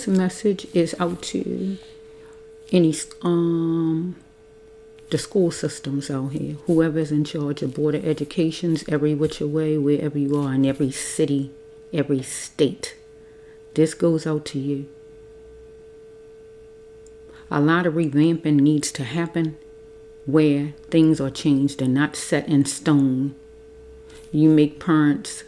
message is out to any the school systems out here, whoever's in charge of board of educations, every which way, wherever you are, in every city, every state. This goes out to you. A lot of revamping needs to happen where things are changed and not set in stone. You make parents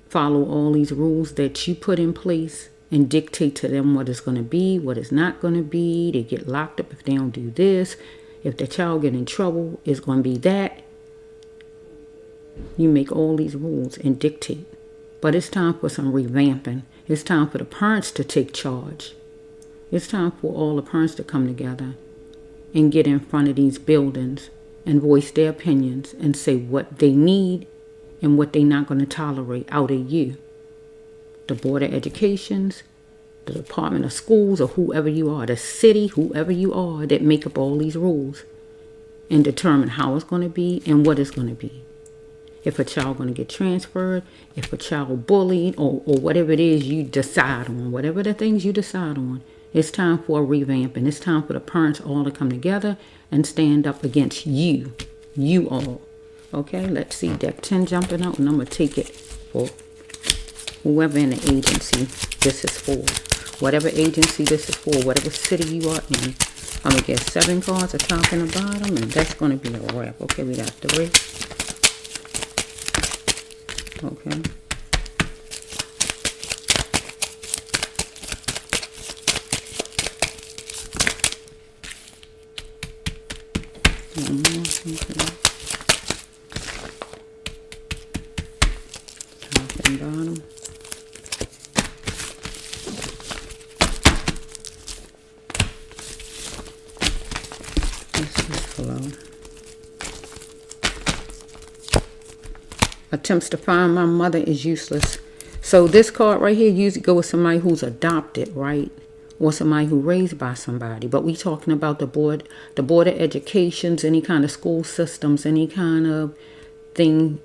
follow all these rules that you put in place and dictate to them what it's going to be, what it's not going to be. They get locked up if they don't do this. If the child get in trouble, it's going to be that. You make all these rules and dictate. But it's time for some revamping. It's time for the parents to take charge. It's time for all the parents to come together and get in front of these buildings and voice their opinions and say what they need and what they're not going to tolerate out of you. The Board of Educations, the Department of Schools, or whoever you are, the city, whoever you are, that make up all these rules and determine how it's going to be and what it's going to be. If a child going to get transferred, if a child bullied, or whatever it is you decide on, whatever the things you decide on, it's time for a revamp, and it's time for the parents all to come together and stand up against you all. Okay, let's see, deck 10 jumping out, and I'm going to take it for whoever in the agency this is for. Whatever agency this is for, whatever city you are in. I'm going to get 7 cards, a top and a bottom, and that's going to be a wrap. Okay, we got 3. Okay. One more. Okay. Top and bottom. This is flow. Attempts to find my mother is useless. So this card right here usually go with somebody who's adopted, right? Or somebody who raised by somebody. But we talking about the board of educations, any kind of school systems, any kind of thing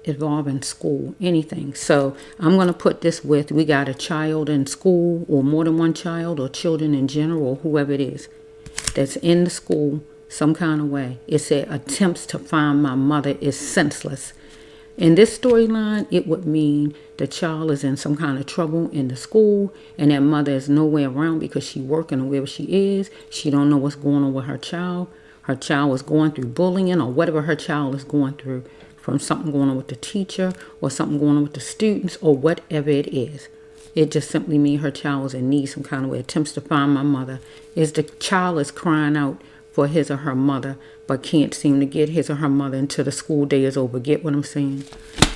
involving school, anything. So I'm going to put this with, we got a child in school, or more than one child, or children in general, or whoever it is that's in the school some kind of way. It said attempts to find my mother is senseless. In this storyline, it would mean the child is in some kind of trouble in the school, and that mother is nowhere around because she's working, or wherever she is, she don't know what's going on with her child. Her child is going through bullying, or whatever her child is going through, from something going on with the teacher, or something going on with the students, or whatever it is. It just simply means her child is in need some kind of way. Attempts to find my mother is the child is crying out for his or her mother, but can't seem to get his or her mother until the school day is over. Get what I'm saying?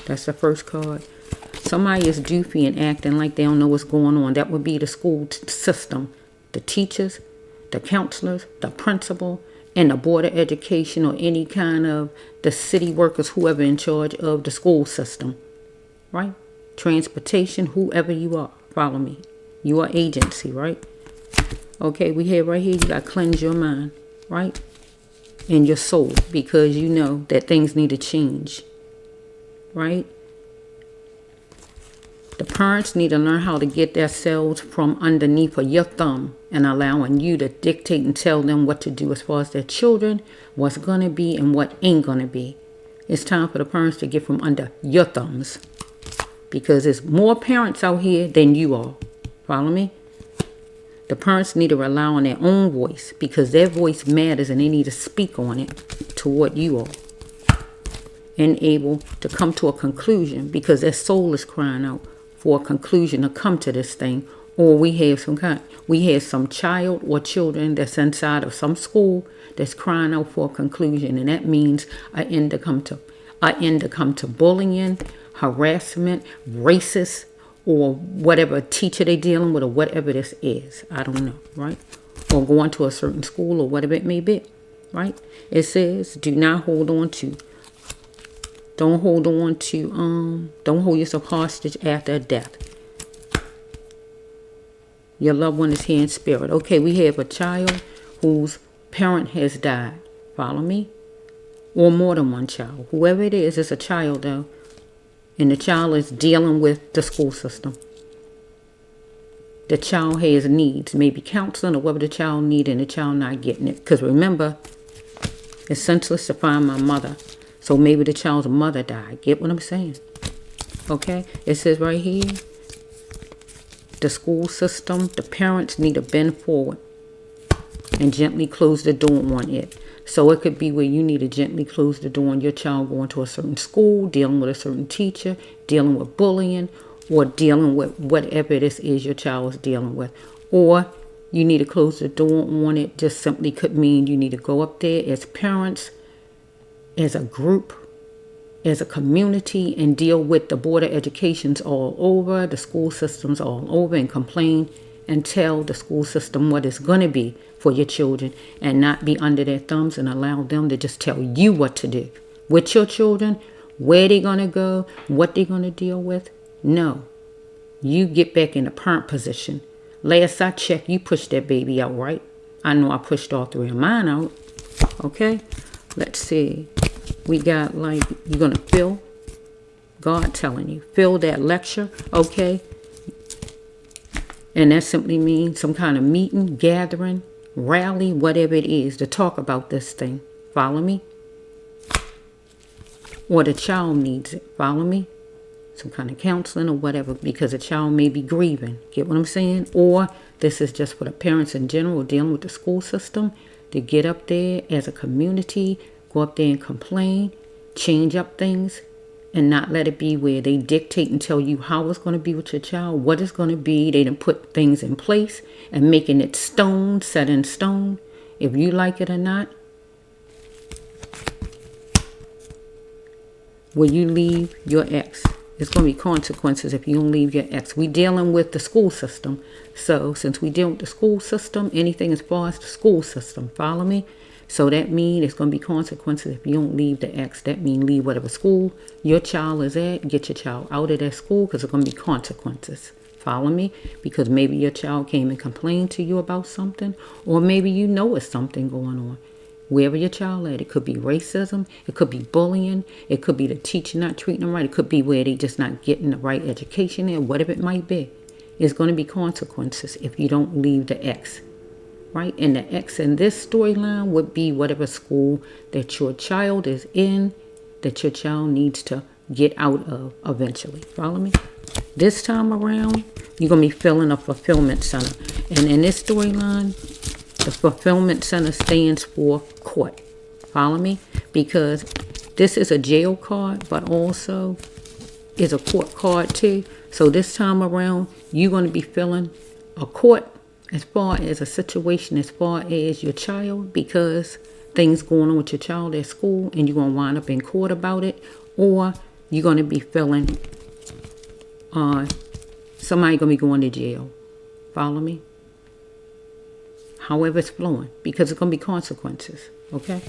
That's the first card. Somebody is doofy and acting like they don't know what's going on. That would be the school system, the teachers, the counselors, the principal, and the board of education, or any kind of the city workers, whoever in charge of the school system, right? Transportation, whoever you are. Follow me. You are agency, right? Okay, we have right here, you got to cleanse your mind, right? And your soul, because you know that things need to change, right? The parents need to learn how to get themselves from underneath of your thumb and allowing you to dictate and tell them what to do as far as their children, what's going to be and what ain't going to be. It's time for the parents to get from under your thumbs, because there's more parents out here than you are. Follow me? The parents need to rely on their own voice, because their voice matters, and they need to speak on it toward you all. And able to come to a conclusion, because their soul is crying out for a conclusion to come to this thing. Or we have some child or children that's inside of some school that's crying out for a conclusion, and that means an end to come to bullying, harassment, racist, or whatever teacher they dealing with, or whatever this is. I don't know, right? Or going to a certain school, or whatever it may be, right? It says, don't hold yourself hostage after a death. Your loved one is here in spirit. Okay, we have a child whose parent has died. Follow me? Or more than one child. Whoever it is, it's a child though. And the child is dealing with the school system. the child has needs, maybe counseling or whatever the child needs, and the child not getting it. Because remember, it's senseless to find my mother. So maybe the child's mother died. Get what I'm saying? Okay? It says right here, the school system, the parents need to bend forward and gently close the door on it. So it could be where you need to gently close the door on your child going to a certain school, dealing with a certain teacher, dealing with bullying, or dealing with whatever this is your child is dealing with. Or you need to close the door on it. Just simply could mean you need to go up there as parents, as a group, as a community, and deal with the Board of Educations all over, the school systems all over, and complain and tell the school system what it's going to be for your children, and not be under their thumbs and allow them to just tell you what to do with your children, where they're going to go, what they're going to deal with. No, you get back in the parent position. Last I checked, you pushed that baby out, right? I know I pushed all three of mine out. Okay, let's see. We got like, you're going to feel God telling you, feel that lecture, okay? And that simply means some kind of meeting, gathering, rally, whatever it is, to talk about this thing. Follow me? Or the child needs it. Follow me? Some kind of counseling or whatever, because the child may be grieving. Get what I'm saying? Or this is just for the parents in general dealing with the school system, to get up there as a community, go up there and complain, change up things, and not let it be where they dictate and tell you how it's going to be with your child, what it's going to be. They done put things in place and making it stone, set in stone, if you like it or not. Will you leave your ex? There's going to be consequences if you don't leave your ex. We dealing with the school system. So since we deal with the school system, anything as far as the school system, follow me? So that means there's going to be consequences if you don't leave the ex. That means leave whatever school your child is at. Get your child out of that school, because there's going to be consequences. Follow me? Because maybe your child came and complained to you about something. Or maybe you know it's something going on. Wherever your child at, it could be racism, it could be bullying, it could be the teacher not treating them right, it could be where they just not getting the right education there, whatever it might be. There's going to be consequences if you don't leave the ex, right? And the ex in this storyline would be whatever school that your child is in, that your child needs to get out of eventually. Follow me? This time around, you're going to be filling a fulfillment center. And in this storyline, the fulfillment center stands for court. Follow me? Because this is a jail card, but also is a court card too. So this time around, you're going to be filling a court as far as a situation as far as your child, because things going on with your child at school and you're going to wind up in court about it. Or you're going to be filling somebody going to be going to jail. Follow me? However it's flowing, because it's going to be consequences, okay?